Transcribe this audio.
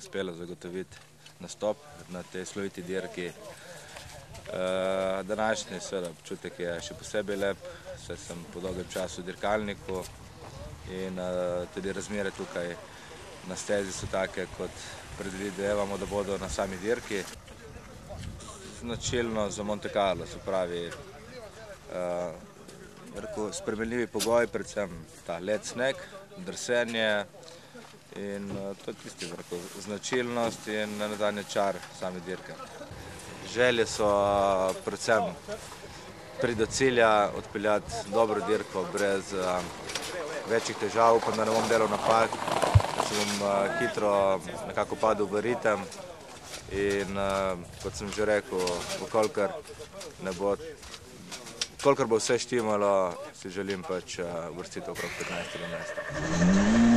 uspelo zagotoviti nastop na tej sloviti dirki. Današnji občutek je še posebej lep, saj sem po dolgem času v dirkalniku in tudi razmere tukaj na stezi so take, kot predvidevamo, da bodo na sami dirki. Značilno za Monte Carlo, se pravi, spremenljivi pogoji, predvsem ta led, sneg, drsenje in to je tisti značilnost in nadalje čar same dirke. Želje so predvsem priti do cilja, odpeljati dobro dirko brez večjih težav, upam, da ne bom delal napak, da se bom hitro nekako padel v ritem in kot sem že rekel, kolikor bo vse štimalo, si želim pač uvrstitev okrog 15. mesta.